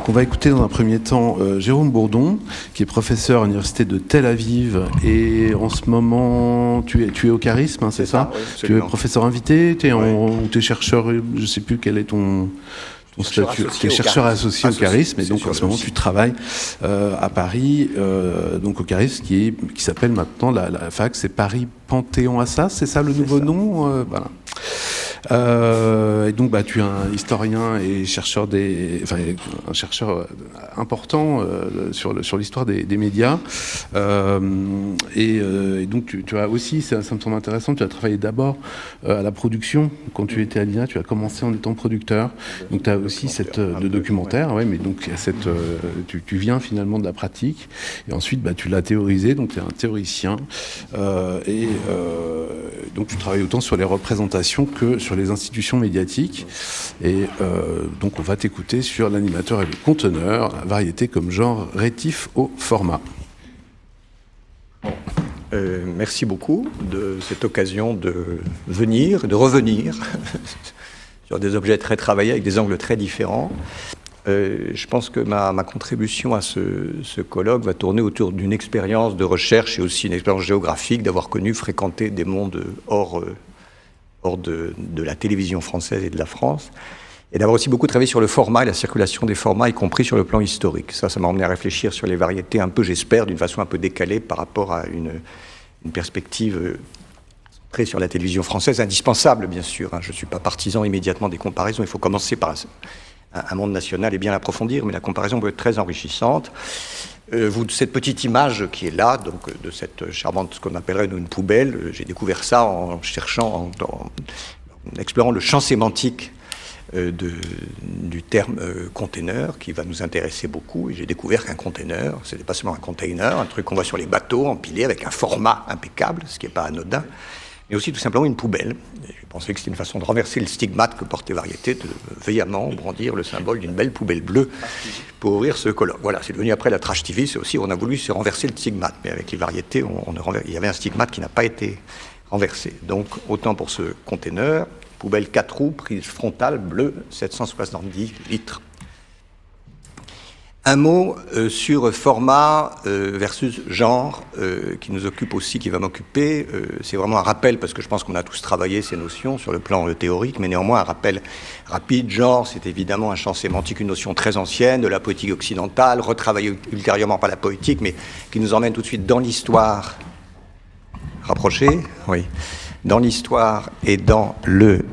Donc on va écouter dans un premier temps Jérôme Bourdon, qui est professeur à l'université de Tel Aviv, et en ce moment tu es au Charisme, hein, c'est ça, oui, tu es professeur invité, tu es chercheur, je ne sais plus quel est ton statut. Tu es chercheur associé au Charisme, et donc en ce moment tu travailles à Paris, donc au Charisme qui s'appelle maintenant la fac, c'est Paris Panthéon-Assas, c'est ça le nouveau nom, voilà. Et donc, tu es un historien et chercheur un chercheur important sur l'histoire des médias. Et donc, tu as aussi, ça me semble intéressant, tu as travaillé d'abord à la production. Quand tu étais à l'INA, tu as commencé en étant producteur. Donc, tu as aussi de documentaire, ouais, mais donc tu viens finalement de la pratique. Et ensuite, tu l'as théorisé, donc tu es un théoricien. Donc, tu travailles autant sur les représentations que sur les institutions médiatiques. Et donc, on va t'écouter sur l'animateur et le conteneur, la variété comme genre rétif au format. Merci beaucoup de cette occasion de revenir sur des objets très travaillés avec des angles très différents. Je pense que ma contribution à ce colloque va tourner autour d'une expérience de recherche et aussi une expérience géographique, d'avoir fréquenté des mondes hors de la télévision française et de la France, et d'avoir aussi beaucoup travaillé sur le format et la circulation des formats, y compris sur le plan historique. Ça m'a emmené à réfléchir sur les variétés un peu, j'espère, d'une façon un peu décalée par rapport à une perspective centrée sur la télévision française, indispensable bien sûr. Je ne suis pas partisan immédiatement des comparaisons, il faut commencer par un monde national et bien l'approfondir, mais la comparaison peut être très enrichissante. Cette petite image qui est là, donc de cette charmante, ce qu'on appellerait une poubelle, j'ai découvert ça en cherchant, en explorant le champ sémantique du terme container, qui va nous intéresser beaucoup. Et j'ai découvert qu'un container, ce n'était pas seulement un container, un truc qu'on voit sur les bateaux empilé avec un format impeccable, ce qui n'est pas anodin, mais aussi tout simplement une poubelle. Et je pensais que c'était une façon de renverser le stigmate que portait Variété, de veillamment brandir le symbole d'une belle poubelle bleue pour ouvrir ce colloque. Voilà, c'est devenu après la Trash TV, c'est aussi, on a voulu se renverser le stigmate, mais avec les Variétés, il y avait un stigmate qui n'a pas été renversé. Donc, autant pour ce container, poubelle 4 roues, prise frontale, bleue, 770 litres. Un mot sur format versus genre, qui nous occupe aussi, qui va m'occuper. C'est vraiment un rappel, parce que je pense qu'on a tous travaillé ces notions sur le plan théorique, mais néanmoins un rappel rapide. Genre, c'est évidemment un champ sémantique, une notion très ancienne de la poétique occidentale, retravaillée ultérieurement par la poétique, mais qui nous emmène tout de suite dans l'histoire. Rapproché, oui. Dans l'histoire et dans le...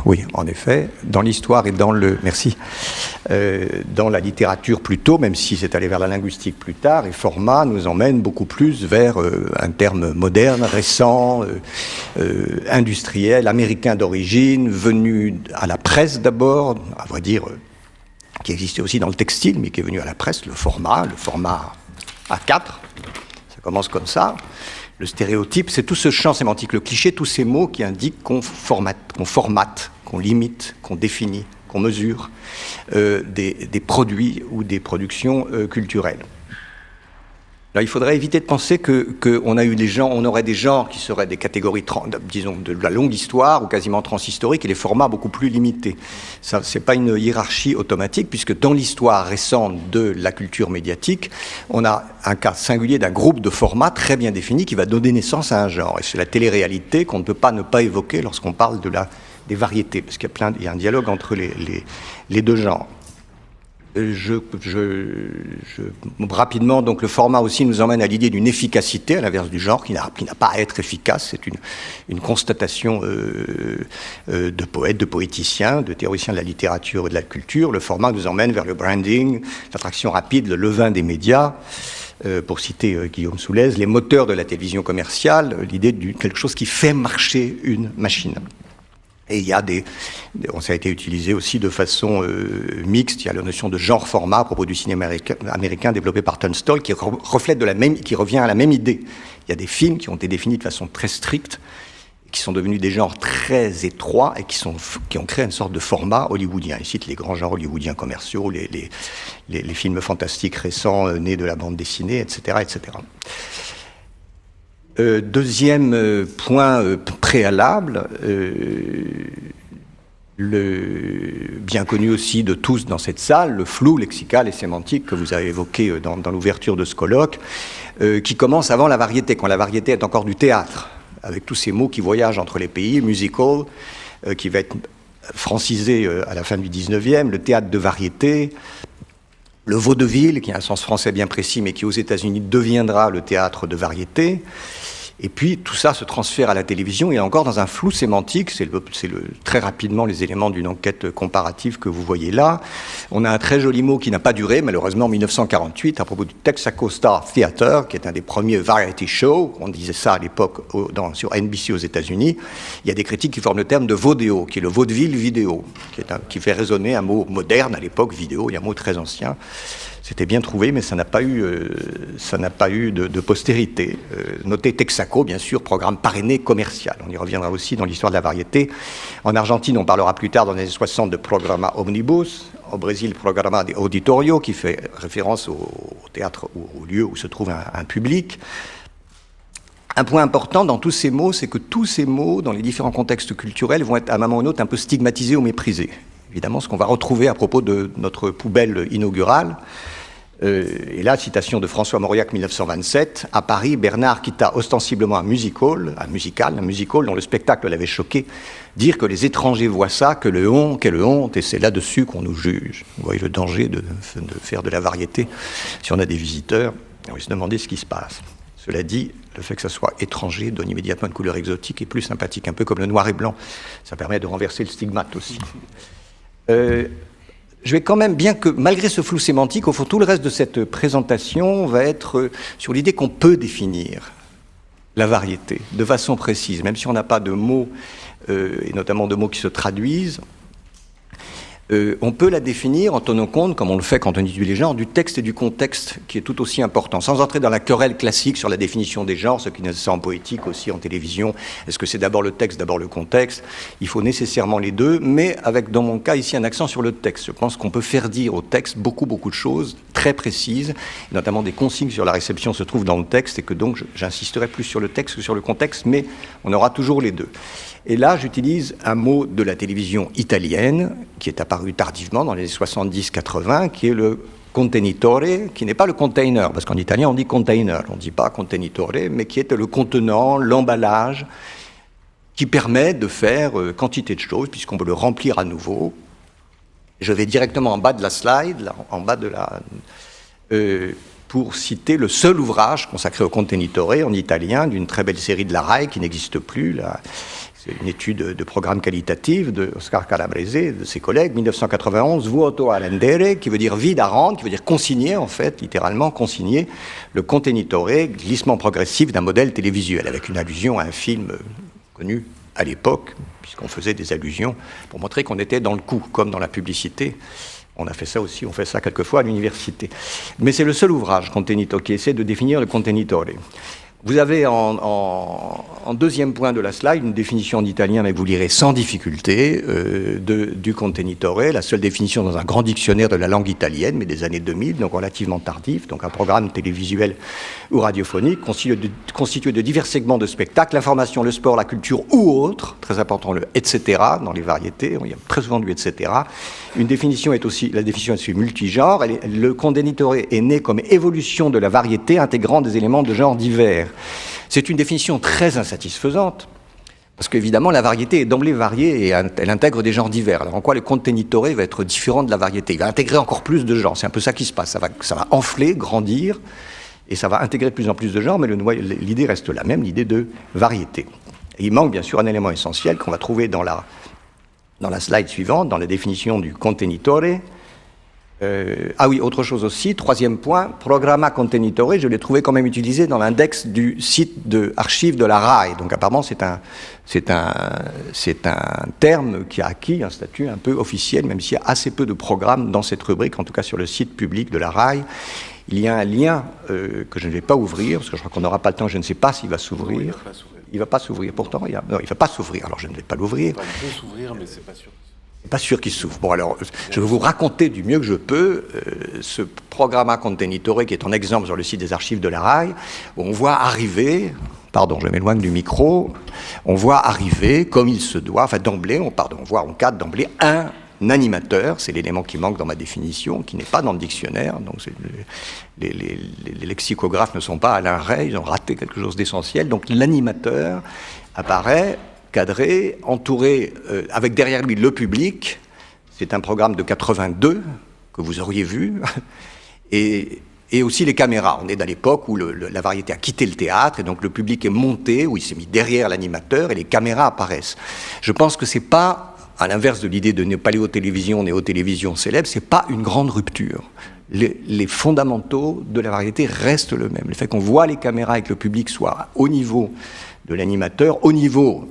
Oui, en effet, dans l'histoire et dans dans la littérature plutôt, même si c'est allé vers la linguistique plus tard, et format nous emmène beaucoup plus vers un terme moderne, récent, industriel, américain d'origine, venu à la presse d'abord, à vrai dire, qui existait aussi dans le textile, mais qui est venu à la presse, le format A4, ça commence comme ça. Le stéréotype, c'est tout ce champ sémantique, le cliché, tous ces mots qui indiquent qu'on formate, qu'on limite, qu'on définit, qu'on mesure des produits ou des productions culturelles. Là, il faudrait éviter de penser qu'on aurait des genres qui seraient des catégories, disons, de la longue histoire ou quasiment transhistoriques, et les formats beaucoup plus limités. Ça, c'est pas une hiérarchie automatique, puisque dans l'histoire récente de la culture médiatique, on a un cas singulier d'un groupe de formats très bien défini qui va donner naissance à un genre. Et c'est la télé-réalité qu'on ne peut pas ne pas évoquer lorsqu'on parle des variétés, parce qu'il y a un dialogue entre les deux genres. Rapidement, donc le format aussi nous emmène à l'idée d'une efficacité, à l'inverse du genre, qui n'a pas à être efficace. C'est une constatation de poètes, de poéticiens, de théoriciens de la littérature et de la culture. Le format nous emmène vers le branding, l'attraction rapide, le levain des médias. Pour citer Guillaume Soulez, les moteurs de la télévision commerciale, l'idée de quelque chose qui fait marcher une machine. Et il y a ça a été utilisé aussi de façon mixte. Il y a la notion de genre-format à propos du cinéma américain développé par Tunstall qui qui revient à la même idée. Il y a des films qui ont été définis de façon très stricte, qui sont devenus des genres très étroits et qui ont créé une sorte de format hollywoodien. Il cite les grands genres hollywoodiens commerciaux, les films fantastiques récents nés de la bande dessinée, etc., etc. Deuxième point préalable, bien connu aussi de tous dans cette salle, le flou lexical et sémantique que vous avez évoqué dans l'ouverture de ce colloque, qui commence avant la variété, quand la variété est encore du théâtre, avec tous ces mots qui voyagent entre les pays, musical, qui va être francisé à la fin du 19e, le théâtre de variété, le vaudeville, qui a un sens français bien précis, mais qui aux États-Unis deviendra le théâtre de variété. Et puis tout ça se transfère à la télévision et encore dans un flou sémantique, très rapidement les éléments d'une enquête comparative que vous voyez là. On a un très joli mot qui n'a pas duré, malheureusement en 1948, à propos du Texaco Star Theater, qui est un des premiers variety shows, on disait ça à l'époque sur NBC aux États-Unis. Il y a des critiques qui forment le terme de vaudéo, qui est le vaudeville vidéo, qui fait résonner un mot moderne à l'époque, vidéo, il y a un mot très ancien. C'était bien trouvé, mais ça n'a pas eu de postérité. Notez Texaco, bien sûr, programme parrainé commercial. On y reviendra aussi dans l'histoire de la variété. En Argentine, on parlera plus tard, dans les années 60, de Programa Omnibus. Au Brésil, Programa de Auditorio, qui fait référence au théâtre, au lieu où se trouve un public. Un point important dans tous ces mots, c'est que tous ces mots, dans les différents contextes culturels, vont être à un moment ou à un autre un peu stigmatisés ou méprisés. Évidemment, ce qu'on va retrouver à propos de notre poubelle inaugurale. Et là, citation de François Mauriac, 1927. À Paris, Bernard quitta ostensiblement un musical dont le spectacle l'avait choqué, dire que les étrangers voient ça, quelle honte, et c'est là-dessus qu'on nous juge. Vous voyez le danger de faire de la variété. Si on a des visiteurs, on va se demander ce qui se passe. Cela dit, le fait que ça soit étranger donne immédiatement une couleur exotique et plus sympathique, un peu comme le noir et blanc. Ça permet de renverser le stigmate aussi. Je vais quand même, bien que malgré ce flou sémantique, au fond, tout le reste de cette présentation va être sur l'idée qu'on peut définir la variété de façon précise, même si on n'a pas de mots, et notamment de mots qui se traduisent. On peut la définir en tenant compte, comme on le fait quand on étudie les genres, du texte et du contexte qui est tout aussi important, sans entrer dans la querelle classique sur la définition des genres, ce qui est nécessaire en poétique aussi, en télévision. Est-ce que c'est d'abord le texte, d'abord le contexte? Il faut nécessairement les deux, mais avec, dans mon cas, ici un accent sur le texte. Je pense qu'on peut faire dire au texte beaucoup de choses très précises, notamment des consignes sur la réception se trouvent dans le texte, et que donc j'insisterai plus sur le texte que sur le contexte, mais on aura toujours les deux. Et là, j'utilise un mot de la télévision italienne, qui est apparu tardivement dans les 70-80, qui est le contenitore, qui n'est pas le container, parce qu'en italien on dit container, on ne dit pas contenitore, mais qui est le contenant, l'emballage, qui permet de faire quantité de choses, puisqu'on peut le remplir à nouveau. Je vais directement en bas de la slide, là, en bas de la... pour citer le seul ouvrage consacré au contenitore en italien, d'une très belle série de la RAI qui n'existe plus, là. C'est une étude de programme qualitative de Oscar Calabrese et de ses collègues, 1991, Vuoto a rendere, qui veut dire vide à rendre, qui veut dire consigner, en fait, littéralement consigner, le contenitore, glissement progressif d'un modèle télévisuel, avec une allusion à un film connu à l'époque, puisqu'on faisait des allusions pour montrer qu'on était dans le coup, comme dans la publicité. On a fait ça aussi, on fait ça quelquefois à l'université. Mais c'est le seul ouvrage, Contenitore, qui essaie de définir le contenitore. Vous avez en deuxième point de la slide une définition en italien, mais vous lirez sans difficulté, du contenitore, la seule définition dans un grand dictionnaire de la langue italienne, mais des années 2000, donc relativement tardif, donc un programme télévisuel ou radiophonique constitué de divers segments de spectacle, l'information, le sport, la culture ou autre, très important le etc. dans les variétés, il y a très souvent du etc. La définition est aussi multigenre. Le contenitore est né comme évolution de la variété intégrant des éléments de genre divers. C'est une définition très insatisfaisante, parce qu'évidemment, la variété est d'emblée variée et elle intègre des genres divers. Alors en quoi le contenitore va être différent de la variété? Il va intégrer encore plus de genres, c'est un peu ça qui se passe. Ça va enfler, grandir, et ça va intégrer de plus en plus de genres, mais l'idée reste la même, l'idée de variété. Et il manque bien sûr un élément essentiel qu'on va trouver dans la slide suivante, dans la définition du contenitore. Autre chose aussi, troisième point, programma contenitore, je l'ai trouvé quand même utilisé dans l'index du site d'archives de la RAI. Donc apparemment c'est un terme qui a acquis un statut un peu officiel, même s'il y a assez peu de programmes dans cette rubrique, en tout cas sur le site public de la RAI. Il y a un lien que je ne vais pas ouvrir, parce que je crois qu'on n'aura pas le temps, je ne sais pas s'il va s'ouvrir. Il ne va pas s'ouvrir, pourtant. Non, il ne va pas s'ouvrir, alors je ne vais pas l'ouvrir. Il peut s'ouvrir, mais c'est pas sûr. Pas sûr qu'il s'ouvre. Bon, alors, je vais vous raconter du mieux que je peux ce programma contenitore qui est en exemple sur le site des archives de la RAI, où on voit arriver, pardon, je m'éloigne du micro, on voit arriver, comme il se doit, enfin d'emblée, on cadre d'emblée un animateur, c'est l'élément qui manque dans ma définition, qui n'est pas dans le dictionnaire, donc les lexicographes ne sont pas Alain Rey, ils ont raté quelque chose d'essentiel, donc l'animateur apparaît, cadré, entouré, avec derrière lui le public, c'est un programme de 82, que vous auriez vu, et aussi les caméras. On est dans l'époque où la variété a quitté le théâtre, et donc le public est monté, où il s'est mis derrière l'animateur, et les caméras apparaissent. Je pense que c'est pas, à l'inverse de l'idée de néo-télévision célèbre, c'est pas une grande rupture. Les fondamentaux de la variété restent le même. Le fait qu'on voit les caméras et que le public soit au niveau de l'animateur, au niveau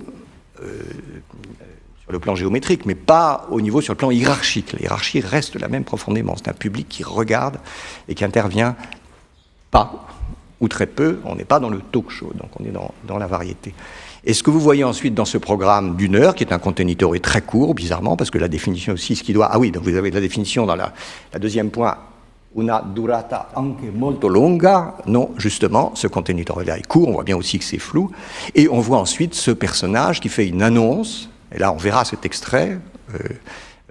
sur le plan géométrique, mais pas au niveau sur le plan hiérarchique. La hiérarchie reste la même profondément. C'est un public qui regarde et qui intervient pas, ou très peu. On n'est pas dans le talk show, donc on est dans la variété. Et ce que vous voyez ensuite dans ce programme d'une heure, qui est un contenitore très court, bizarrement, parce que la définition aussi, ce qui doit... Ah oui, donc vous avez la définition dans la deuxième point, una durata anche molto longa. Non, justement, ce contenitore-là est court, on voit bien aussi que c'est flou. Et on voit ensuite ce personnage qui fait une annonce, et là on verra cet extrait,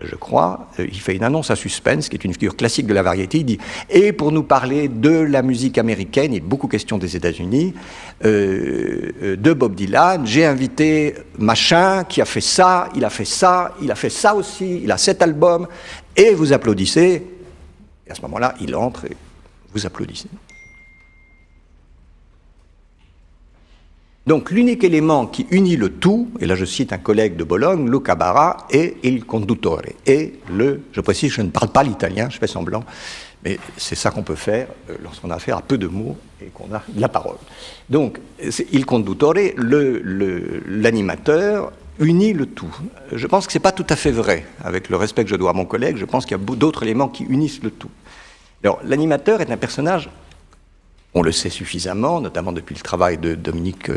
je crois, il fait une annonce à suspense, qui est une figure classique de la variété. Il dit « Et pour nous parler de la musique américaine, il est beaucoup question des États-Unis, de Bob Dylan, j'ai invité machin qui a fait ça, il a fait ça, il a fait ça aussi, il a cet album, et vous applaudissez. » Et à ce moment-là, il entre et vous applaudissez. Donc l'unique élément qui unit le tout, et là je cite un collègue de Bologne, Luca Barra, est il conduttore. Et je précise, je ne parle pas l'italien, je fais semblant, mais c'est ça qu'on peut faire lorsqu'on a affaire à peu de mots et qu'on a de la parole. Donc il conduttore, l'animateur, unit le tout. Je pense que ce n'est pas tout à fait vrai, avec le respect que je dois à mon collègue, je pense qu'il y a d'autres éléments qui unissent le tout. Alors l'animateur est un personnage... On le sait suffisamment, notamment depuis le travail de Dominique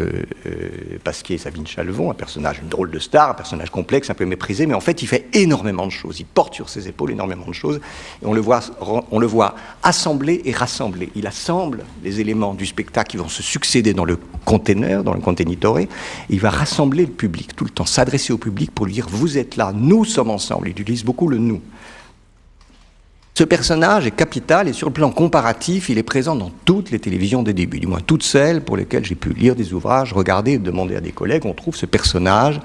Pasquier et Sabine Chalvon, un personnage, une drôle de star, un personnage complexe, un peu méprisé, mais en fait il fait énormément de choses, il porte sur ses épaules énormément de choses, et on le voit assembler et rassembler. Il assemble les éléments du spectacle qui vont se succéder dans le conteneur, dans le contenitore, et il va rassembler le public, tout le temps s'adresser au public pour lui dire « vous êtes là, nous sommes ensemble », il utilise beaucoup le « nous ». Ce personnage est capital et sur le plan comparatif, il est présent dans toutes les télévisions des débuts, du moins toutes celles pour lesquelles j'ai pu lire des ouvrages, regarder, demander à des collègues. On trouve ce personnage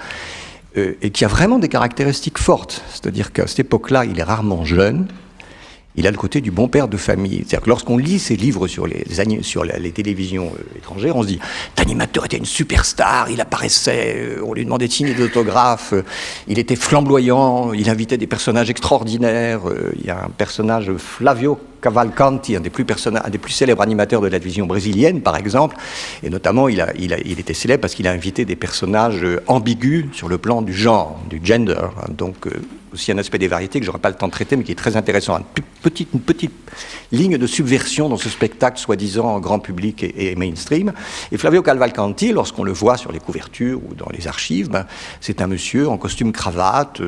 et qui a vraiment des caractéristiques fortes. C'est-à-dire qu'à cette époque-là, il est rarement jeune. Il a le côté du bon père de famille. C'est-à-dire que lorsqu'on lit ses livres sur les télévisions étrangères, on se dit « Cet animateur était une superstar, il apparaissait, on lui demandait de signer des autographes, il était flamboyant, il invitait des personnages extraordinaires. » Il y a un personnage, Flavio Cavalcanti, un des plus célèbres animateurs de la télévision brésilienne, par exemple, et notamment il était célèbre parce qu'il a invité des personnages ambigus sur le plan du genre, du gender, donc aussi un aspect des variétés que j'aurais pas le temps de traiter, mais qui est très intéressant, une petite ligne de subversion dans ce spectacle soi-disant grand public et mainstream. Et Flavio Cavalcanti, lorsqu'on le voit sur les couvertures ou dans les archives, c'est un monsieur en costume cravate,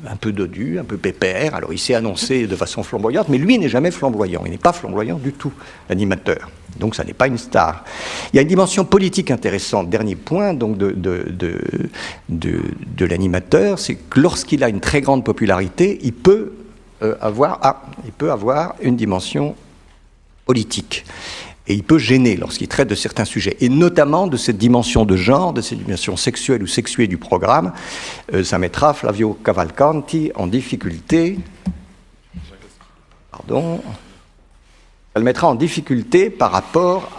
un peu dodu, un peu pépère. Alors il s'est annoncé de façon flamboyante, mais lui n'est jamais flamboyant, il n'est pas flamboyant du tout, l'animateur. Donc ça n'est pas une star. Il y a une dimension politique intéressante, dernier point donc de l'animateur, c'est que lorsqu'il a une très grande popularité, il peut avoir une dimension politique. Et il peut gêner lorsqu'il traite de certains sujets, et notamment de cette dimension de genre, de cette dimension sexuelle ou sexuée du programme. Ça mettra Flavio Cavalcanti en difficulté. Ça le mettra en difficulté par rapport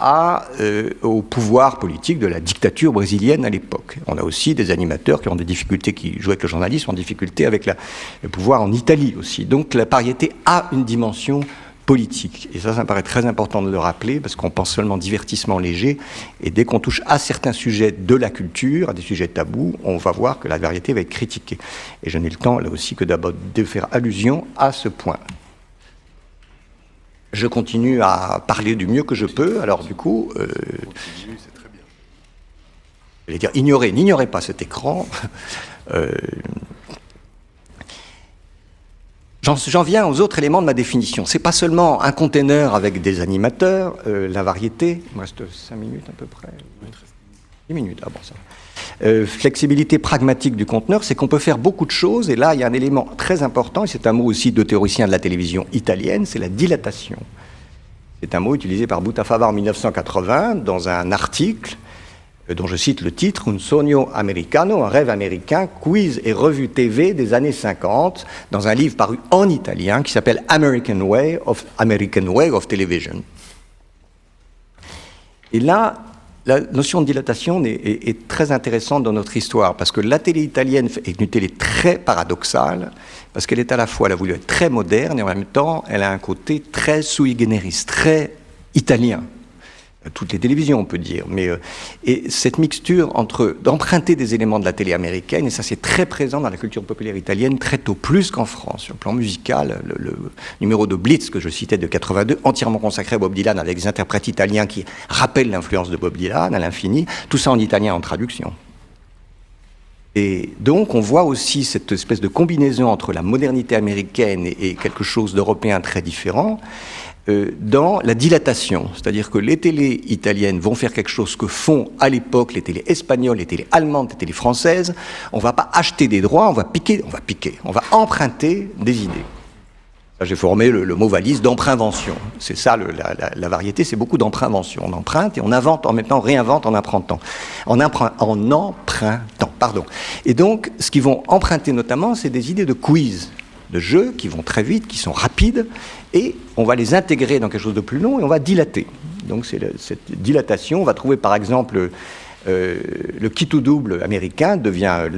au pouvoir politique de la dictature brésilienne à l'époque. On a aussi des animateurs qui ont des difficultés, qui jouent avec le journalisme, en difficulté avec le pouvoir en Italie aussi. Donc la variété a une dimension politique. Et ça me paraît très important de le rappeler, parce qu'on pense seulement divertissement léger, et dès qu'on touche à certains sujets de la culture, à des sujets tabous, on va voir que la variété va être critiquée. Et je n'ai le temps, là aussi, que d'abord de faire allusion à ce point. Je continue à parler du mieux que je peux, alors du coup... Continue, c'est très bien. Je vais dire, n'ignorez pas cet écran. J'en viens aux autres éléments de ma définition. C'est pas seulement un conteneur avec des animateurs, la variété. Il me reste 5 minutes à peu près. 10 minutes, ah bon, ça. Flexibilité pragmatique du conteneur, c'est qu'on peut faire beaucoup de choses, et là, il y a un élément très important, et c'est un mot aussi de théoricien de la télévision italienne, c'est la dilatation. C'est un mot utilisé par Buttafava en 1980 dans un article dont je cite le titre, Un sogno americano, un rêve américain, quiz et revue TV des années 50, dans un livre paru en italien qui s'appelle American Way of Television. Et là, la notion de dilatation est très intéressante dans notre histoire, parce que la télé italienne est une télé très paradoxale, parce qu'elle est à la fois, elle a voulu être très moderne, et en même temps, elle a un côté très sui generis, très italien. Toutes les télévisions, on peut dire, mais et cette mixture entre d'emprunter des éléments de la télé américaine, et ça c'est très présent dans la culture populaire italienne très tôt, plus qu'en France. Sur le plan musical, le numéro de Blitz que je citais de 82, entièrement consacré à Bob Dylan, avec des interprètes italiens qui rappellent l'influence de Bob Dylan à l'infini, tout ça en italien en traduction. Et donc on voit aussi cette espèce de combinaison entre la modernité américaine et quelque chose d'européen très différent, dans la dilatation, c'est-à-dire que les télés italiennes vont faire quelque chose que font à l'époque les télés espagnoles, les télés allemandes, les télés françaises. On ne va pas acheter des droits, on va emprunter des idées. Là, j'ai formé le mot valise d'emprunt-invention. C'est ça, la variété, c'est beaucoup d'emprunt-invention. On emprunte et on invente en même temps, on réinvente en empruntant. En empruntant, pardon. Et donc, ce qu'ils vont emprunter notamment, c'est des idées de quiz, de jeux qui vont très vite, qui sont rapides, et on va les intégrer dans quelque chose de plus long et on va dilater. Donc c'est cette dilatation, on va trouver par exemple le Kitu double américain devient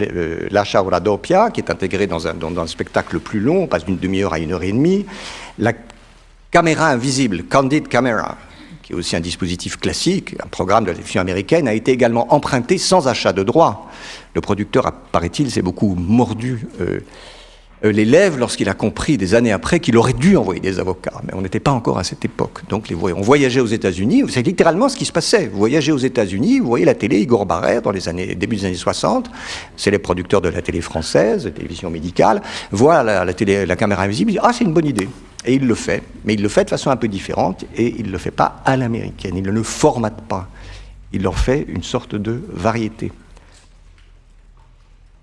la Chaura doppia, qui est intégré dans un spectacle plus long, on passe d'une demi-heure à 1h30. La caméra invisible, Candid Camera, qui est aussi un dispositif classique, un programme de la télévision américaine, a été également emprunté sans achat de droits. Le producteur, paraît-il, s'est beaucoup mordu les lèvres lorsqu'il a compris des années après qu'il aurait dû envoyer des avocats. Mais on n'était pas encore à cette époque. Donc on voyageait aux États-Unis, c'est littéralement ce qui se passait. Vous voyagez aux États-Unis, vous voyez la télé, Igor Barrère, dans début des années 60, c'est les producteurs de la télé française, de télévision médicale, voit la caméra invisible, il dit « Ah, c'est une bonne idée ». Et il le fait, mais il le fait de façon un peu différente, et il ne le fait pas à l'américaine, il ne le formate pas. Il en fait une sorte de variété.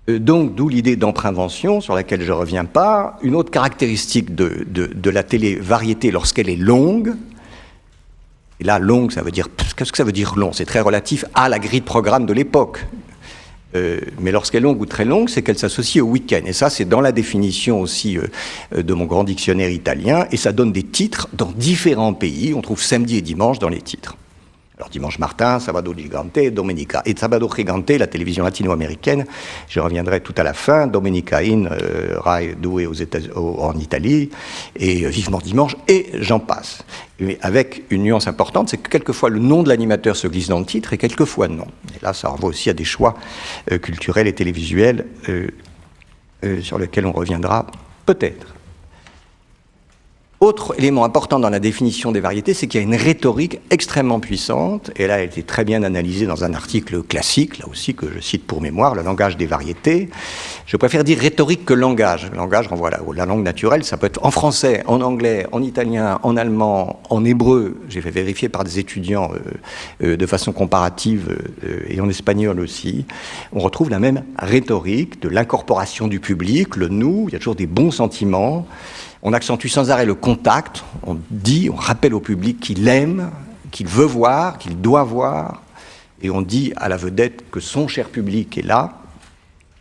Donc, d'où l'idée d'emprunt-invention, sur laquelle je ne reviens pas. Une autre caractéristique de la télé-variété, lorsqu'elle est longue, et là, longue, ça veut dire... Qu'est-ce que ça veut dire long? C'est très relatif à la grille de programme de l'époque. Mais lorsqu'elle est longue ou très longue, c'est qu'elle s'associe au week-end. Et ça, c'est dans la définition aussi de mon grand dictionnaire italien, et ça donne des titres dans différents pays. On trouve samedi et dimanche dans les titres. Alors dimanche Martin, Sabado Gigante, Domenica. Et Sabado Gigante, la télévision latino-américaine, je reviendrai tout à la fin, Domenica In, Rai 2 en Italie, et Vivement Dimanche, et j'en passe. Mais avec une nuance importante, c'est que quelquefois le nom de l'animateur se glisse dans le titre, et quelquefois non. Et là, ça renvoie aussi à des choix culturels et télévisuels sur lesquels on reviendra peut-être. Autre élément important dans la définition des variétés, c'est qu'il y a une rhétorique extrêmement puissante, et là elle a été très bien analysée dans un article classique, là aussi que je cite pour mémoire, Le langage des variétés. Je préfère dire rhétorique que langage. Le langage renvoie à la langue naturelle, ça peut être en français, en anglais, en italien, en allemand, en hébreu, j'ai fait vérifier par des étudiants de façon comparative, et en espagnol aussi. On retrouve la même rhétorique de l'incorporation du public, le nous, il y a toujours des bons sentiments. On accentue sans arrêt le contact, on rappelle au public qu'il aime, qu'il veut voir, qu'il doit voir, et on dit à la vedette que son cher public est là,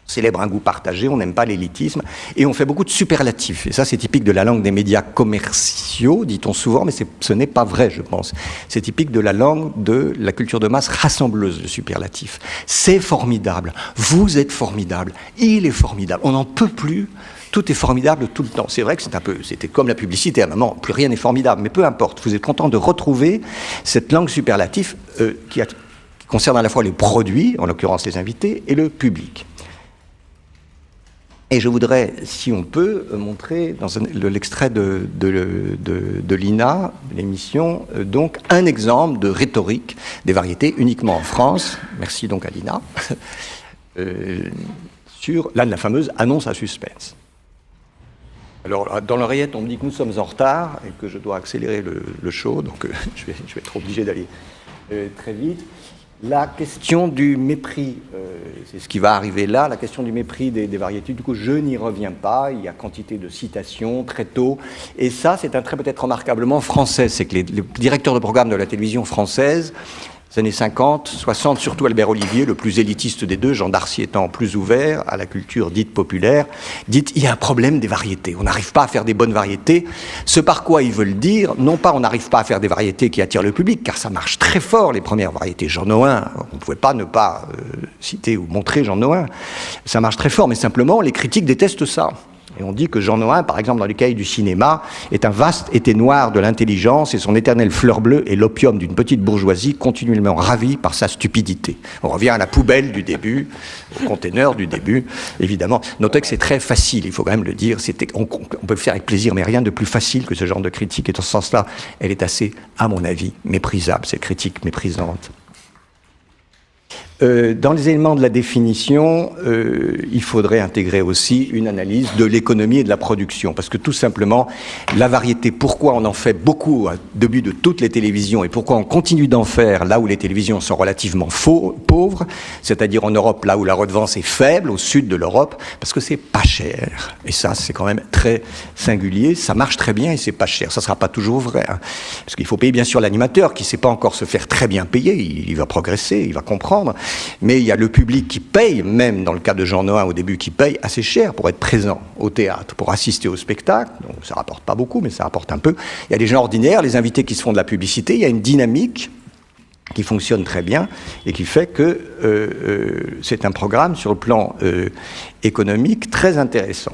on célèbre un goût partagé, on n'aime pas l'élitisme, et on fait beaucoup de superlatifs. Et ça, c'est typique de la langue des médias commerciaux, dit-on souvent, mais ce n'est pas vrai, je pense. C'est typique de la langue de la culture de masse rassembleuse, le superlatif. C'est formidable, vous êtes formidable, il est formidable, on n'en peut plus. Tout est formidable tout le temps. C'est vrai que c'était comme la publicité à un moment, plus rien n'est formidable, mais peu importe. Vous êtes content de retrouver cette langue superlative qui concerne à la fois les produits, en l'occurrence les invités, et le public. Et je voudrais, si on peut, montrer dans l'extrait de l'INA, l'émission, donc un exemple de rhétorique des variétés uniquement en France. Merci donc à l'INA. Sur la fameuse annonce à suspense. Alors, dans l'oreillette, on me dit que nous sommes en retard et que je dois accélérer le show, donc je vais être obligé d'aller très vite. La question du mépris, c'est ce qui va arriver là, la question du mépris des variétés. Du coup, je n'y reviens pas. Il y a quantité de citations très tôt. Et ça, c'est un trait peut-être remarquablement français. C'est que les directeurs de programme de la télévision française, les années 50, 60, surtout Albert Olivier, le plus élitiste des deux, Jean Darcy étant plus ouvert à la culture dite populaire, dit il y a un problème des variétés. On n'arrive pas à faire des bonnes variétés. Ce par quoi ils veulent dire, non pas on n'arrive pas à faire des variétés qui attirent le public, car ça marche très fort, les premières variétés. Jean Nohain, on ne pouvait pas ne pas citer ou montrer Jean Nohain. Ça marche très fort, mais simplement, les critiques détestent ça. Et on dit que Jean Nohain, par exemple, dans les cahiers du cinéma, est un vaste été noir de l'intelligence et son éternelle fleur bleue est l'opium d'une petite bourgeoisie continuellement ravie par sa stupidité. On revient à la poubelle du début, au conteneur du début, évidemment. Notez que c'est très facile, il faut quand même le dire. On peut le faire avec plaisir, mais rien de plus facile que ce genre de critique. Et dans ce sens-là, elle est assez, à mon avis, méprisable, cette critique méprisante. Dans les éléments de la définition, il faudrait intégrer aussi une analyse de l'économie et de la production. Parce que tout simplement, la variété, pourquoi on en fait beaucoup au début de toutes les télévisions et pourquoi on continue d'en faire là où les télévisions sont relativement pauvres, c'est-à-dire en Europe, là où la redevance est faible, au sud de l'Europe, parce que c'est pas cher. Et ça, c'est quand même très singulier. Ça marche très bien et c'est pas cher. Ça sera pas toujours vrai. Hein. Parce qu'il faut payer bien sûr l'animateur qui sait pas encore se faire très bien payer. Il va progresser, il va comprendre. Mais il y a le public qui paye, même dans le cas de Jean Nohain au début, qui paye assez cher pour être présent au théâtre, pour assister au spectacle. Donc ça rapporte pas beaucoup, mais ça rapporte un peu. Il y a des gens ordinaires, les invités qui se font de la publicité. Il y a une dynamique qui fonctionne très bien et qui fait que c'est un programme sur le plan économique très intéressant.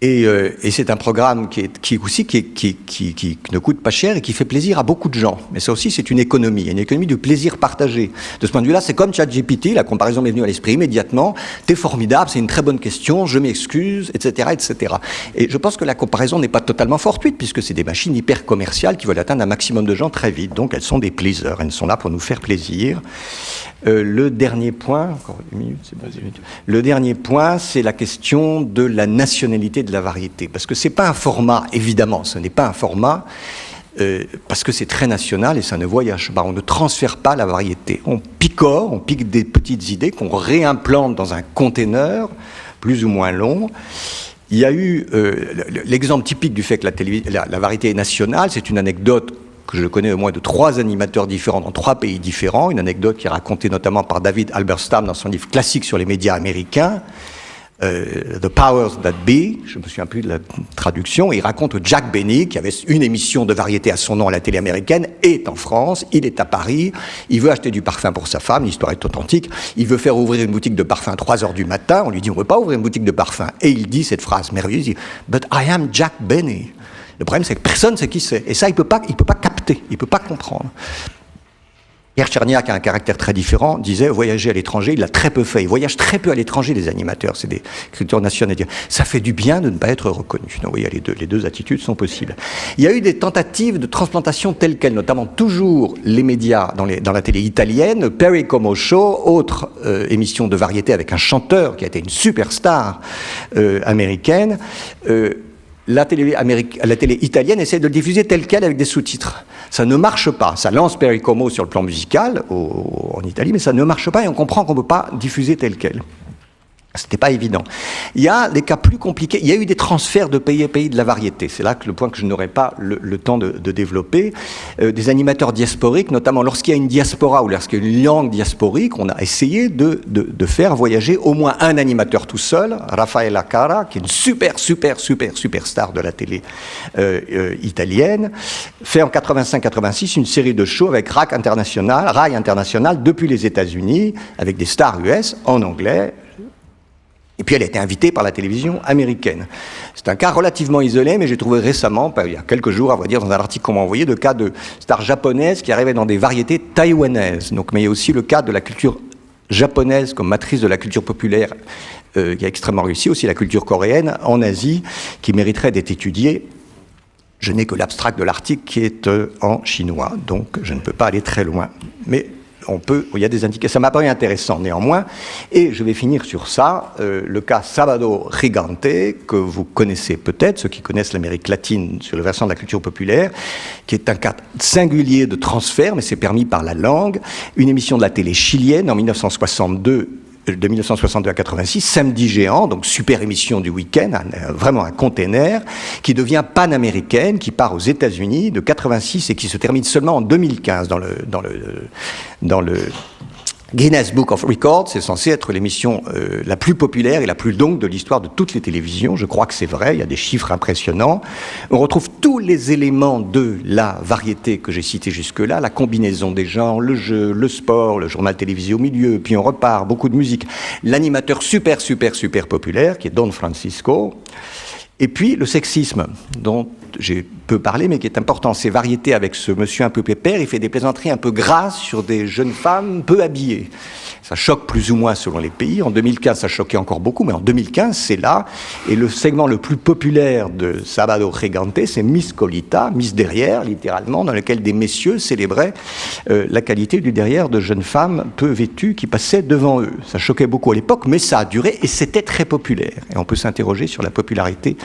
Et c'est un programme qui ne coûte pas cher et qui fait plaisir à beaucoup de gens. Mais ça aussi, c'est une économie du plaisir partagé. De ce point de vue-là, c'est comme ChatGPT, la comparaison m'est venue à l'esprit immédiatement. T'es formidable, c'est une très bonne question, je m'excuse, etc., etc. Et je pense que la comparaison n'est pas totalement fortuite, puisque c'est des machines hyper commerciales qui veulent atteindre un maximum de gens très vite. Donc elles sont des pleasers, elles sont là pour nous faire plaisir. Le dernier point, encore une minute, c'est bon. Le dernier point, c'est la question de la nationalité de la variété. Parce que c'est pas un format, évidemment, ce n'est pas un format, parce que c'est très national et ça ne voyage pas. On ne transfère pas la variété. On picore, on pique des petites idées qu'on réimplante dans un conteneur, plus ou moins long. Il y a eu l'exemple typique du fait que la variété est nationale, c'est une anecdote que je connais au moins de 3 animateurs différents dans 3 pays différents, une anecdote qui est racontée notamment par David Halberstam dans son livre classique sur les médias américains, The Powers That Be, je me souviens plus de la traduction, il raconte que Jack Benny, qui avait une émission de variété à son nom à la télé américaine, est en France, il est à Paris, il veut acheter du parfum pour sa femme, l'histoire est authentique, il veut faire ouvrir une boutique de parfum à 3 heures du matin, on lui dit on ne veut pas ouvrir une boutique de parfum, et il dit cette phrase merveilleuse, il dit « But I am Jack Benny ». Le problème, c'est que personne ne sait qui c'est. Et ça, il peut pas capter, il ne peut pas comprendre. Pierre Tcherniak a un caractère très différent, disait voyager à l'étranger, il l'a très peu fait. Il voyage très peu à l'étranger, les animateurs. C'est des écritures nationales. Ça fait du bien de ne pas être reconnu. Donc, oui, les deux attitudes sont possibles. Il y a eu des tentatives de transplantation telles quelles, notamment toujours les médias dans la télé italienne. Perry Como Show, autre émission de variété avec un chanteur qui a été une superstar américaine. La télé italienne essaie de le diffuser tel quel avec des sous-titres. Ça ne marche pas. Ça lance Perry Como sur le plan musical en Italie, mais ça ne marche pas et on comprend qu'on ne peut pas diffuser tel quel. C'était pas évident. Il y a des cas plus compliqués. Il y a eu des transferts de pays à pays de la variété. C'est là que le point que je n'aurai pas le temps de développer. Des animateurs diasporiques, notamment lorsqu'il y a une diaspora ou lorsqu'il y a une langue diasporique, on a essayé de faire voyager au moins un animateur tout seul, Raffaella Cara, qui est une superstar de la télé italienne, fait en 85-86 une série de shows avec Rai International depuis les États-Unis, avec des stars US en anglais. Et puis elle a été invitée par la télévision américaine. C'est un cas relativement isolé, mais j'ai trouvé récemment, il y a quelques jours, à vrai dire, dans un article qu'on m'a envoyé, de cas de stars japonaises qui arrivaient dans des variétés taïwanaises. Donc, mais il y a aussi le cas de la culture japonaise comme matrice de la culture populaire qui a extrêmement réussi, aussi la culture coréenne en Asie, qui mériterait d'être étudiée. Je n'ai que l'abstract de l'article qui est en chinois, donc je ne peux pas aller très loin. Mais il y a des indications. Ça m'a paru intéressant néanmoins. Et je vais finir sur ça, le cas Sábado Gigante, que vous connaissez peut-être, ceux qui connaissent l'Amérique latine sur le versant de la culture populaire, qui est un cas singulier de transfert, mais c'est permis par la langue. Une émission de la télé chilienne en 1962, de 1962 à 86, Samedi géant, donc super émission du week-end, vraiment un container, qui devient panaméricaine, qui part aux États-Unis de 86 et qui se termine seulement en 2015 dans le Guinness Book of Records. C'est censé être l'émission la plus populaire et la plus longue de l'histoire de toutes les télévisions. Je crois que c'est vrai, il y a des chiffres impressionnants. On retrouve tous les éléments de la variété que j'ai citée jusque-là, la combinaison des genres, le jeu, le sport, le journal télévisé au milieu, puis on repart, beaucoup de musique. L'animateur super populaire, qui est Don Francisco. Et puis le sexisme, dont j'ai peu parlé, mais qui est important. Ces variétés avec ce monsieur un peu pépère, il fait des plaisanteries un peu grasses sur des jeunes femmes peu habillées. Ça choque plus ou moins selon les pays. En 2015, ça choquait encore beaucoup, mais en 2015, c'est là. Et le segment le plus populaire de Sábado Gigante, c'est Miss Colita, Miss Derrière, littéralement, dans lequel des messieurs célébraient la qualité du derrière de jeunes femmes peu vêtues qui passaient devant eux. Ça choquait beaucoup à l'époque, mais ça a duré et c'était très populaire. Et on peut s'interroger sur la popularité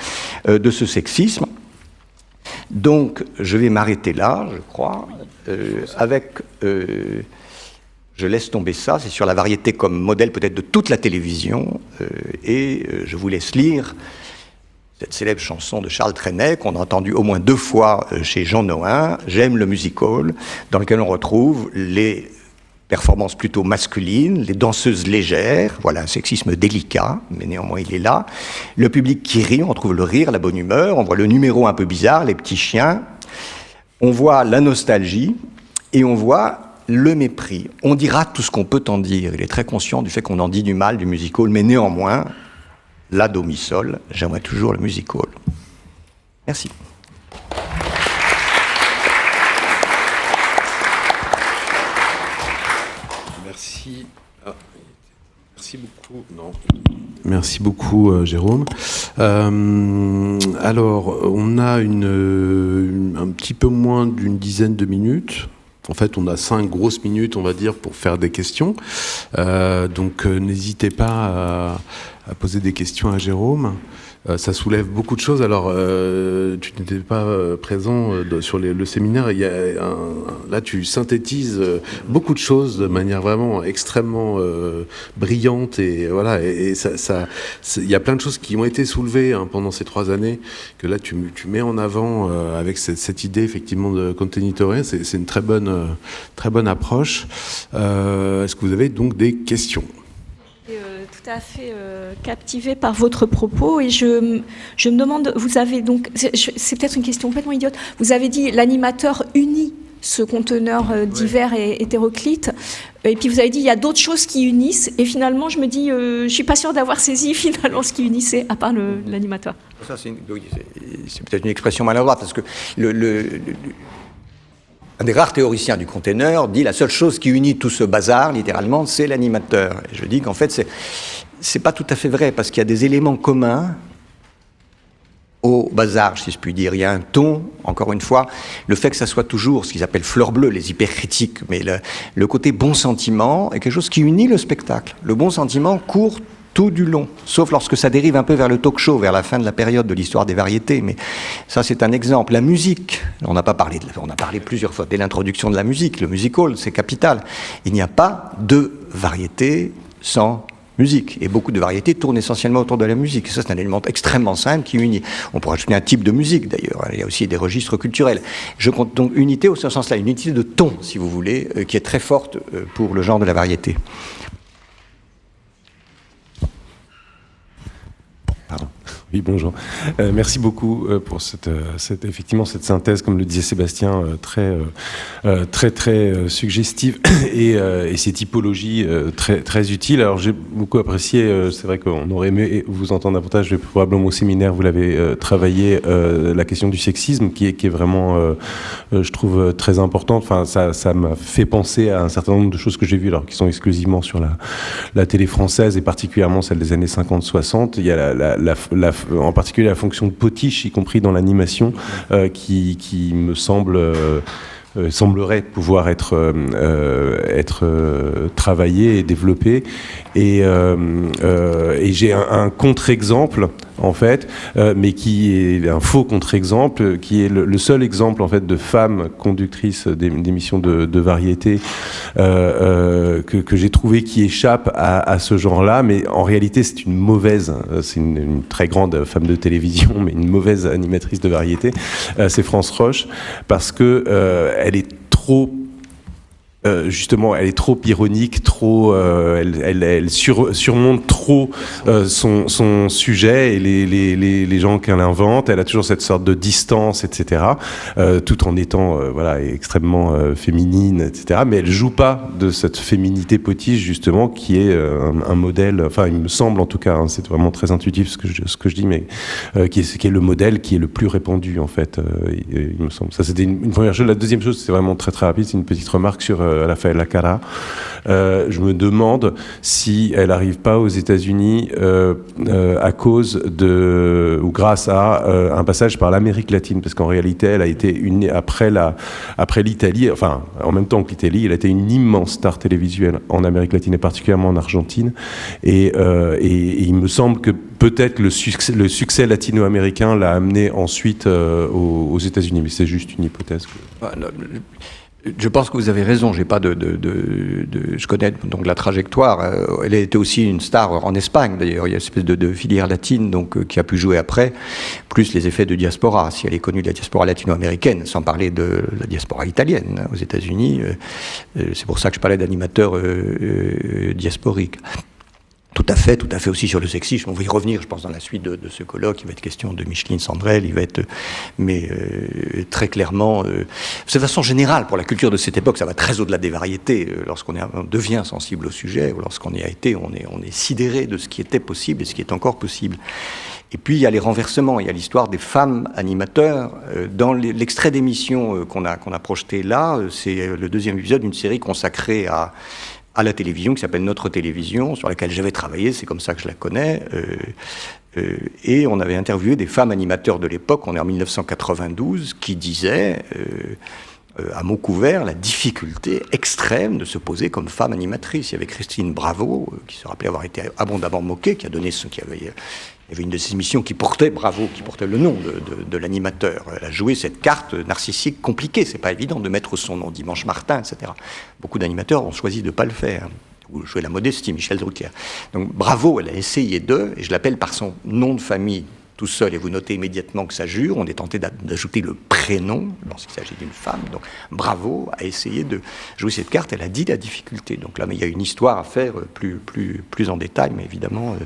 de ce sexisme. Donc, je vais m'arrêter là, je crois, je laisse tomber ça, c'est sur la variété comme modèle peut-être de toute la télévision, et je vous laisse lire cette célèbre chanson de Charles Trenet, qu'on a entendue au moins 2 fois chez Jean Nohain, J'aime le music hall, dans lequel on retrouve les performances plutôt masculines, les danseuses légères, voilà un sexisme délicat, mais néanmoins il est là. Le public qui rit, on trouve le rire, la bonne humeur, on voit le numéro un peu bizarre, les petits chiens, on voit la nostalgie et on voit le mépris. On dira tout ce qu'on peut en dire, il est très conscient du fait qu'on en dit du mal du music hall, mais néanmoins, la do mi sol, j'aimerais toujours le music hall. Merci. Merci beaucoup. Non. Merci beaucoup, Jérôme. Alors, on a un petit peu moins d'une dizaine de minutes. En fait, on a 5 grosses minutes, on va dire, pour faire des questions. Donc, n'hésitez pas à poser des questions à Jérôme. Ça soulève beaucoup de choses. Alors, tu n'étais pas présent sur le séminaire. Là, tu synthétises beaucoup de choses de manière vraiment extrêmement brillante. Et voilà. Et il y a plein de choses qui ont été soulevées pendant ces 3 années que là, tu mets en avant avec cette idée effectivement de contenitore. C'est une très bonne approche. Est-ce que vous avez donc des questions ? Tout à fait captivée par votre propos et je me demande, vous avez donc, c'est peut-être une question complètement idiote, vous avez dit l'animateur unit ce conteneur divers et hétéroclite, et puis vous avez dit il y a d'autres choses qui unissent, et finalement je me dis, je suis pas sûre d'avoir saisi finalement ce qui unissait à part l'animateur. Ça c'est peut-être une expression maladroite, parce que un des rares théoriciens du container dit la seule chose qui unit tout ce bazar, littéralement, c'est l'animateur. Et je dis qu'en fait, c'est pas tout à fait vrai, parce qu'il y a des éléments communs au bazar, si je puis dire. Il y a un ton, encore une fois, le fait que ça soit toujours ce qu'ils appellent fleur bleue, les hypercritiques, mais le côté bon sentiment est quelque chose qui unit le spectacle. Le bon sentiment court tout du long, sauf lorsque ça dérive un peu vers le talk show, vers la fin de la période de l'histoire des variétés, mais ça c'est un exemple. La musique, on a parlé plusieurs fois dès l'introduction de la musique, le music hall, c'est capital. Il n'y a pas de variété sans musique, et beaucoup de variétés tournent essentiellement autour de la musique. Ça c'est un élément extrêmement simple qui unit. On pourrait ajouter un type de musique d'ailleurs, il y a aussi des registres culturels. Je compte donc unité au sens-là, une unité de ton, si vous voulez, qui est très forte pour le genre de la variété. Pardon. Oui, bonjour. Merci beaucoup pour effectivement cette synthèse, comme le disait Sébastien, très suggestive et ces typologies très utiles. Alors j'ai beaucoup apprécié, c'est vrai qu'on aurait aimé vous entendre davantage, probablement au séminaire, vous l'avez travaillé, la question du sexisme qui est vraiment, je trouve, très importante. Enfin, ça m'a fait penser à un certain nombre de choses que j'ai vues, alors qui sont exclusivement sur la télé française et particulièrement celle des années 50-60. Il y a en particulier la fonction de potiche, y compris dans l'animation, qui me semble semblerait pouvoir être travaillé et développé. Et j'ai un contre-exemple, en fait, mais qui est un faux contre-exemple, qui est le seul exemple, en fait, de femmes conductrices d'émissions de variété que j'ai trouvé qui échappe à ce genre-là. Mais en réalité, c'est une très grande femme de télévision, mais une mauvaise animatrice de variété. C'est France Roche, parce que elle est trop... justement, elle est trop ironique, elle surmonte trop son sujet et les gens qu'elle invente. Elle a toujours cette sorte de distance, etc. Tout en étant extrêmement féminine, etc. Mais elle joue pas de cette féminité potiche, justement, qui est un modèle. Enfin, il me semble en tout cas, hein, c'est vraiment très intuitif ce que je dis, mais qui est le modèle qui est le plus répandu, en fait. Il me semble. Ça, c'était une première chose. La deuxième chose, c'est vraiment très très rapide. C'est une petite remarque sur Rafaela Carrà. Je me demande si elle n'arrive pas aux États-Unis à cause ou grâce à un passage par l'Amérique latine, parce qu'en réalité, elle a été après l'Italie, enfin en même temps que l'Italie, elle a été une immense star télévisuelle en Amérique latine et particulièrement en Argentine. Et il me semble que peut-être le succès latino-américain l'a amené ensuite aux États-Unis, mais c'est juste une hypothèse. Je pense que vous avez raison. Je connais donc la trajectoire. Elle a été aussi une star en Espagne. D'ailleurs, il y a une espèce de filière latine qui a pu jouer après, plus les effets de diaspora. Si elle est connue de la diaspora latino-américaine, sans parler de la diaspora italienne aux États-Unis, c'est pour ça que je parlais d'animateurs diasporiques. Tout à fait aussi sur le sexisme. On va y revenir, je pense, dans la suite de ce colloque. Il va être question de Micheline Sandrel, mais très clairement, de façon générale, pour la culture de cette époque, ça va très au-delà des variétés. Lorsqu'on devient sensible au sujet, ou lorsqu'on y a été, on est sidéré de ce qui était possible et ce qui est encore possible. Et puis, il y a les renversements. Il y a l'histoire des femmes animateurs. Dans l'extrait d'émission qu'on a projeté là, c'est le deuxième épisode d'une série consacrée à la télévision, qui s'appelle Notre Télévision, sur laquelle j'avais travaillé, c'est comme ça que je la connais. Et on avait interviewé des femmes animateurs de l'époque, on est en 1992, qui disaient, à mots couverts, la difficulté extrême de se poser comme femme animatrice. Il y avait Christine Bravo, qui se rappelait avoir été abondamment moquée, qui a donné il y avait une de ces émissions qui portait Bravo, qui portait le nom de l'animateur. Elle a joué cette carte narcissique compliquée. C'est pas évident de mettre son nom, Dimanche Martin, etc. Beaucoup d'animateurs ont choisi de ne pas le faire. Ou jouer la modestie, Michel Drucker. Donc Bravo, elle a essayé et je l'appelle par son nom de famille tout seul, et vous notez immédiatement que ça jure. On est tenté d'ajouter le prénom lorsqu'il s'agit d'une femme. Donc Bravo a essayé de jouer cette carte. Elle a dit la difficulté. Donc là, mais il y a une histoire à faire plus en détail, mais évidemment...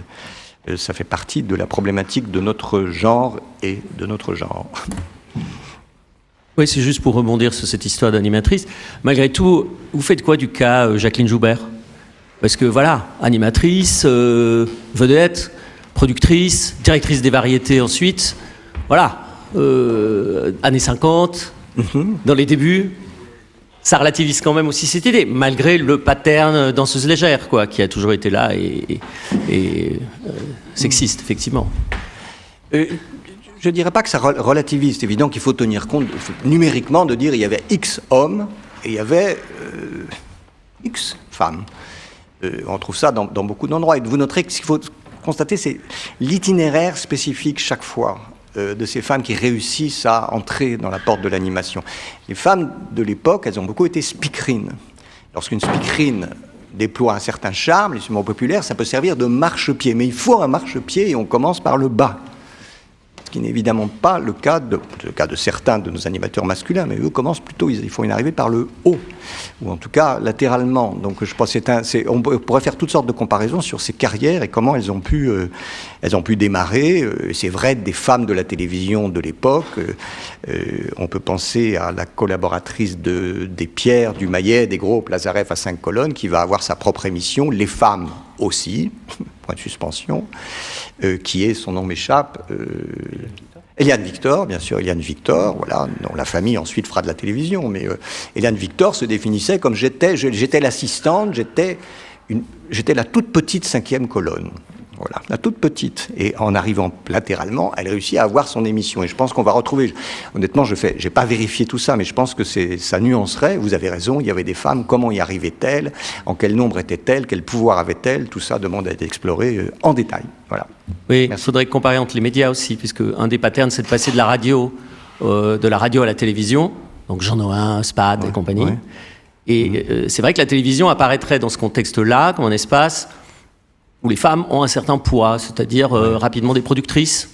ça fait partie de la problématique de notre genre et de notre genre. Oui, c'est juste pour rebondir sur cette histoire d'animatrice. Malgré tout, vous faites quoi du cas Jacqueline Joubert ? Parce que voilà, animatrice, vedette, productrice, directrice des variétés ensuite, voilà, années 50, dans les débuts. Ça relativise quand même aussi cette idée, malgré le pattern danseuse légère, quoi, qui a toujours été là et sexiste, effectivement. Je ne dirais pas que ça relativise. C'est évident qu'il faut tenir compte numériquement de dire il y avait X hommes et il y avait X femmes. On trouve ça dans beaucoup d'endroits. Et vous noterez que ce qu'il faut constater, c'est l'itinéraire spécifique chaque fois de ces femmes qui réussissent à entrer dans la porte de l'animation. Les femmes de l'époque, elles ont beaucoup été speakerines. Lorsqu'une speakerine déploie un certain charme, les mots populaires, ça peut servir de marchepied. Mais il faut un marchepied et on commence par le bas. Ce qui n'est évidemment pas le cas de certains de nos animateurs masculins, mais eux commencent plutôt, il faut y arriver par le haut, ou en tout cas latéralement. Donc je pense on pourrait faire toutes sortes de comparaisons sur ces carrières et comment elles ont pu démarrer. C'est vrai des femmes de la télévision de l'époque. On peut penser à la collaboratrice des Pierre, du Maillet, des Gros, Lazareff à 5 colonnes, qui va avoir sa propre émission, Les femmes aussi, point de suspension, qui est, son nom m'échappe, Eliane Victor, bien sûr, Eliane Victor, voilà, dont la famille ensuite fera de la télévision, mais Eliane Victor se définissait comme j'étais l'assistante, j'étais la toute petite 5e colonne. voilà, la toute petite. Et en arrivant latéralement, elle réussit à avoir son émission. Et je pense qu'on va retrouver, honnêtement, j'ai pas vérifié tout ça, mais je pense que ça nuancerait. Vous avez raison, il y avait des femmes, comment y arrivaient-elles, en quel nombre étaient-elles, quel pouvoir avaient-elles, tout ça demande à être exploré en détail. Voilà. Oui, il faudrait comparer entre les médias aussi, puisque un des patterns, c'est de passer de la radio à la télévision, donc Jean Noin, Spad et compagnie. Ouais. Et c'est vrai que la télévision apparaîtrait dans ce contexte-là comme un espace où les femmes ont un certain poids, c'est-à-dire rapidement des productrices.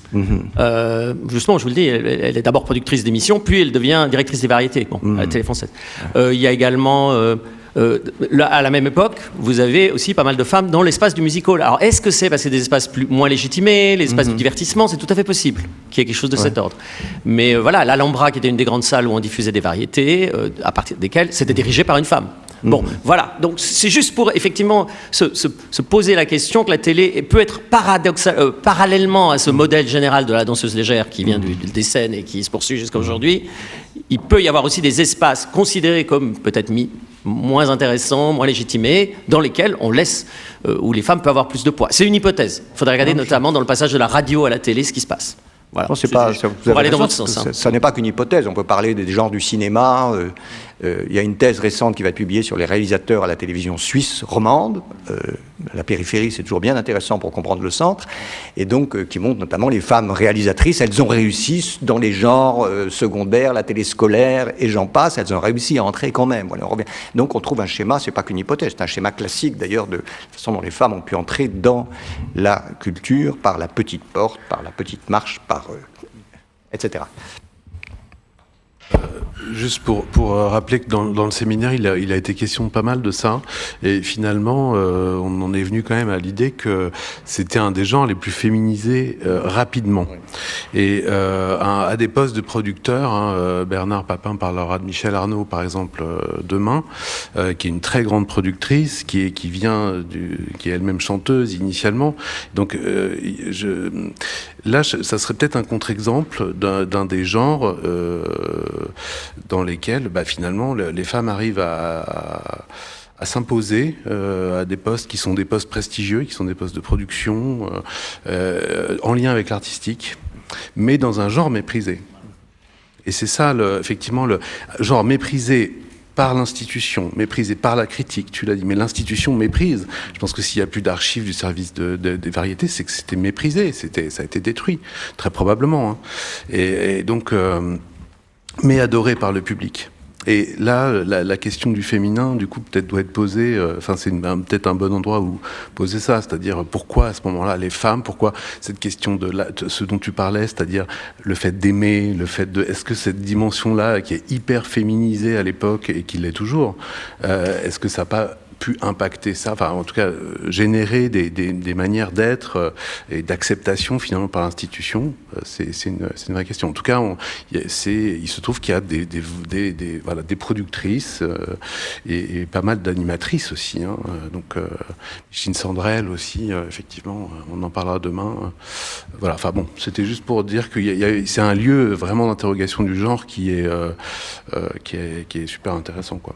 Justement, je vous le dis, elle est d'abord productrice d'émissions, puis elle devient directrice des variétés, à la télé française. Il y a également, à la même époque, vous avez aussi pas mal de femmes dans l'espace du music-hall. Alors, est-ce que c'est parce que c'est des espaces moins légitimés, les espaces de divertissement? C'est tout à fait possible qu'il y ait quelque chose de cet ordre. Mais voilà, l'Alhambra, qui était une des grandes salles où on diffusait des variétés, à partir desquelles c'était dirigé par une femme. Bon, voilà. Donc, c'est juste pour, effectivement, se poser la question que la télé peut être parallèlement à ce modèle général de la danseuse légère qui vient des scènes et qui se poursuit jusqu'à aujourd'hui. Il peut y avoir aussi des espaces considérés comme peut-être moins intéressants, moins légitimés, dans lesquels on laisse, où les femmes peuvent avoir plus de poids. C'est une hypothèse. Il faudrait regarder notamment dans le passage de la radio à la télé ce qui se passe. Voilà. Non, c'est pas, pour aller dans votre sens. Ça n'est pas qu'une hypothèse. On peut parler des genres du cinéma. Il y a une thèse récente qui va être publiée sur les réalisateurs à la télévision suisse romande. La périphérie, c'est toujours bien intéressant pour comprendre le centre. Et donc, qui montre notamment les femmes réalisatrices. Elles ont réussi dans les genres secondaires, la télé scolaire et j'en passe. Elles ont réussi à entrer quand même. Voilà, on revient. Donc, on trouve un schéma, c'est pas qu'une hypothèse. C'est un schéma classique, d'ailleurs, de la façon dont les femmes ont pu entrer dans la culture par la petite porte, par la petite marche, etc. Juste pour rappeler que dans le séminaire, il a été question pas mal de ça. Et finalement, on en est venu quand même à l'idée que c'était un des genres les plus féminisés rapidement. Et à des postes de producteurs, Bernard Papin parlera de Michel Arnaud, par exemple, demain, qui est une très grande productrice, qui est elle-même chanteuse initialement. Donc, là, ça serait peut-être un contre-exemple d'un des genres dans lesquels, finalement, les femmes arrivent à s'imposer à des postes qui sont des postes prestigieux, qui sont des postes de production, en lien avec l'artistique, mais dans un genre méprisé. Et c'est ça, effectivement, le genre méprisé par l'institution, méprisé par la critique, tu l'as dit, mais l'institution méprise. Je pense que s'il n'y a plus d'archives du service des variétés, c'est que c'était méprisé, ça a été détruit, très probablement. Hein. Et donc, mais adoré par le public. Et là, la question du féminin, du coup, peut-être doit être posée, c'est peut-être un bon endroit où poser ça, c'est-à-dire pourquoi à ce moment-là les femmes, pourquoi cette question de ce dont tu parlais, c'est-à-dire le fait d'aimer, est-ce que cette dimension-là, qui est hyper féminisée à l'époque et qui l'est toujours, est-ce que ça n'a pas pu impacter ça, enfin en tout cas générer des manières d'être et d'acceptation finalement par l'institution, c'est une vraie question. En tout cas, il se trouve qu'il y a des productrices et pas mal d'animatrices aussi. Hein. Donc Micheline Sandrel aussi, effectivement, on en parlera demain. Voilà. Enfin bon, c'était juste pour dire que c'est un lieu vraiment d'interrogation du genre qui est super intéressant, quoi.